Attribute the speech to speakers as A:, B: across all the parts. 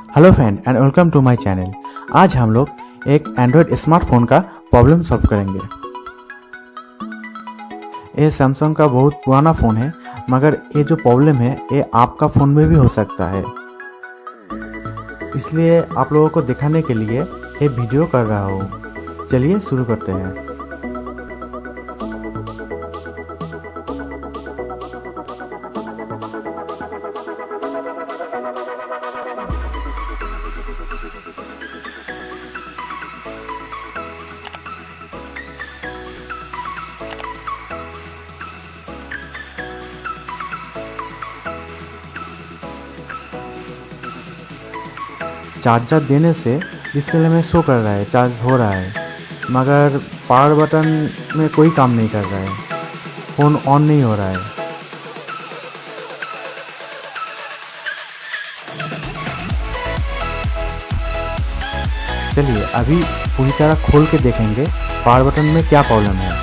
A: Hello friend and welcome to my channel. आज हम लोग एक एंड्रॉयड स्मार्टफोन का प्रॉब्लम सॉल्व करेंगे। ये सैमसंग का बहुत पुराना फ़ोन है, मगर ये जो प्रॉब्लम है ये आपका फ़ोन में भी हो सकता है। इसलिए आप लोगों को दिखाने के लिए ये वीडियो कर रहा हूँ। चलिए शुरू करते हैं। चार्जर देने से डिस्प्ले में शो कर रहा है चार्ज हो रहा है, मगर पावर बटन में कोई काम नहीं कर रहा है, फ़ोन ऑन नहीं हो रहा है। चलिए अभी पूरी तरह खोल के देखेंगे पावर बटन में क्या प्रॉब्लम है।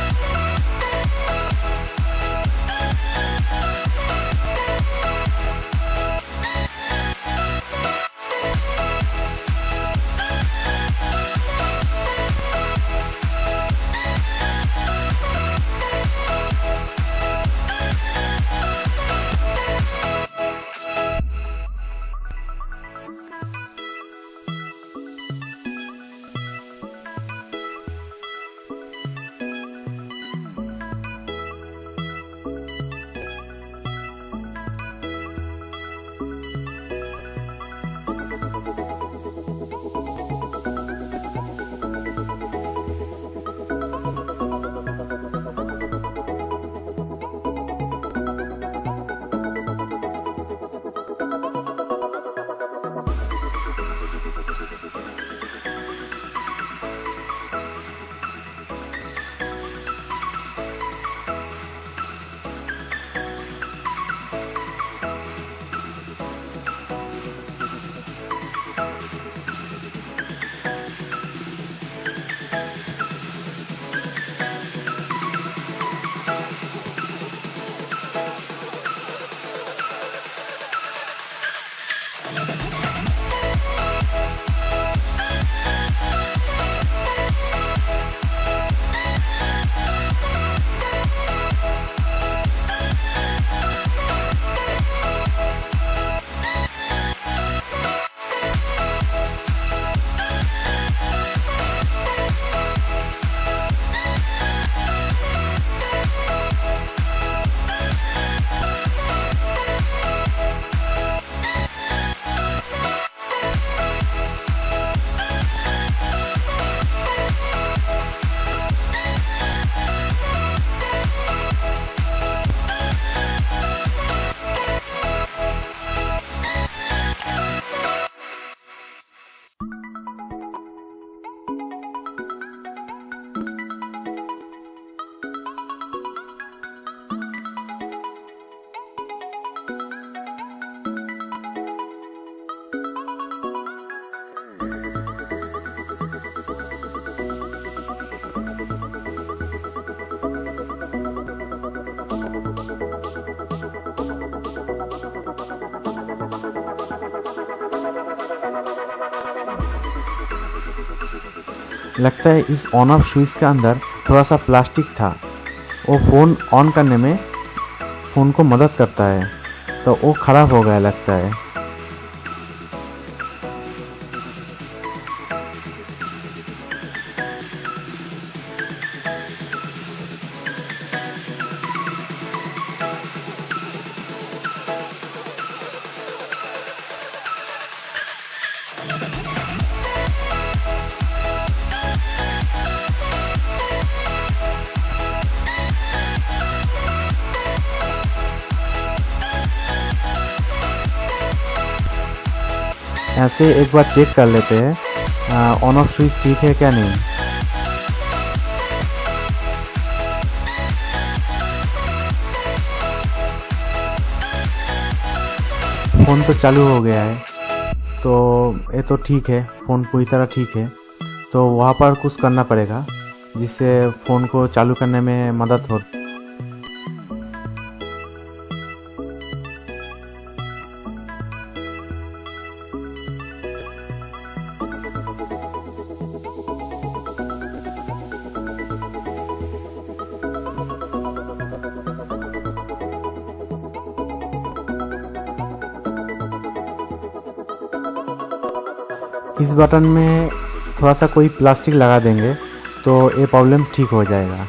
A: लगता है इस ऑन ऑफ स्विच के अंदर थोड़ा सा प्लास्टिक था, वो फ़ोन ऑन करने में फ़ोन को मदद करता है, तो वो ख़राब हो गया लगता है। ऐसे एक बार चेक कर लेते हैं ऑन ऑफ स्विच ठीक है क्या नहीं। फ़ोन तो चालू हो गया है, तो ये तो ठीक है, फ़ोन पूरी तरह ठीक है। तो वहाँ पर कुछ करना पड़ेगा जिससे फ़ोन को चालू करने में मदद हो। इस बटन में थोड़ा सा कोई प्लास्टिक लगा देंगे तो ये प्रॉब्लम ठीक हो जाएगा।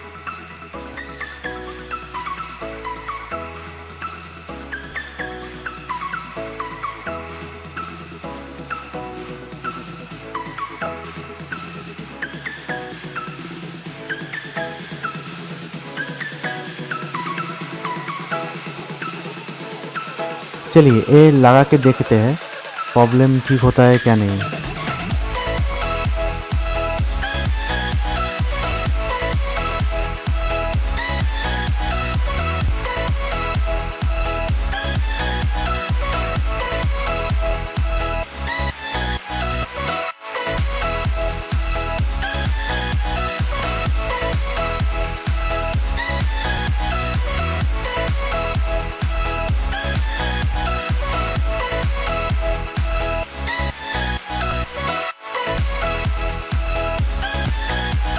A: चलिए ये लगा के देखते हैं प्रॉब्लम ठीक होता है क्या नहीं।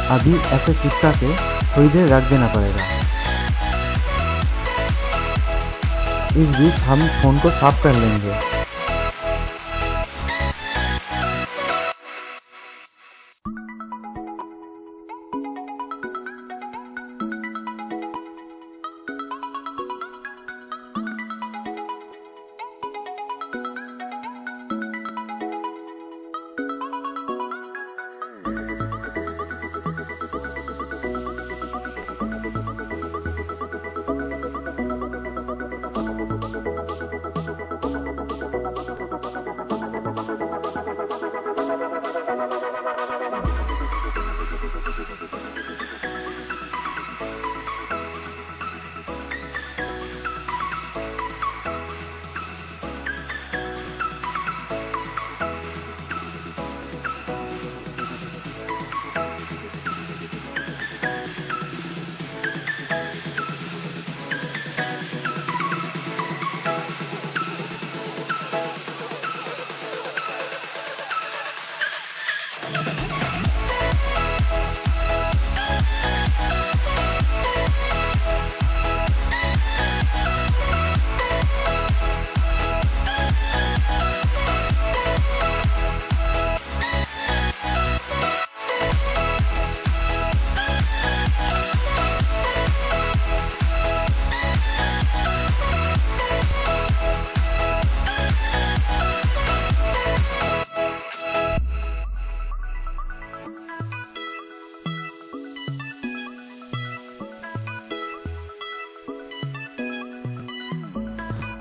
A: अभी ऐसे चिपका के थोड़ी देर रख देना पड़ेगा। इस बीच हम फ़ोन को साफ कर लेंगे।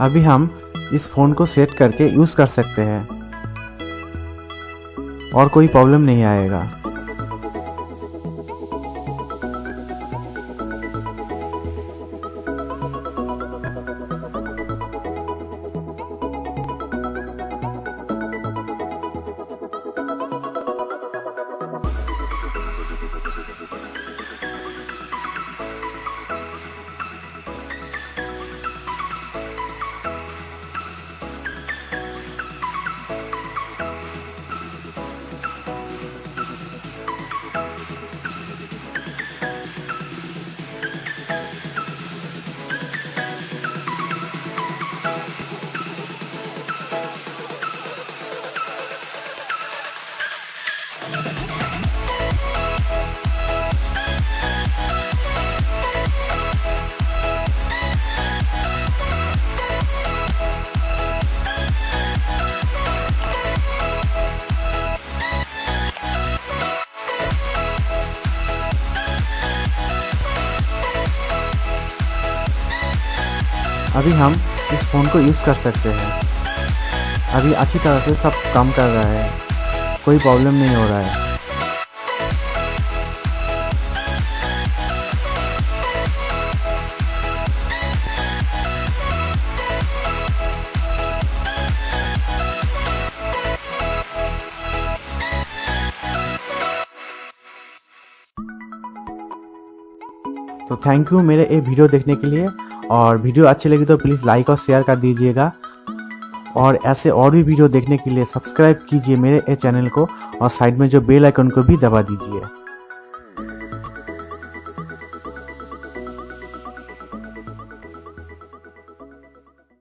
A: अभी हम इस फ़ोन को सेट करके यूज़ कर सकते हैं और कोई प्रॉब्लम नहीं आएगा। अभी हम इस फ़ोन को यूज़ कर सकते हैं। अभी अच्छी तरह से सब काम कर रहा है, कोई प्रॉब्लम नहीं हो रहा है। तो थैंक यू मेरे ये वीडियो देखने के लिए, और वीडियो अच्छी लगी तो प्लीज़ लाइक और शेयर कर दीजिएगा। और ऐसे और भी वीडियो देखने के लिए सब्सक्राइब कीजिए मेरे ये चैनल को, और साइड में जो बेल आइकन को भी दबा दीजिए।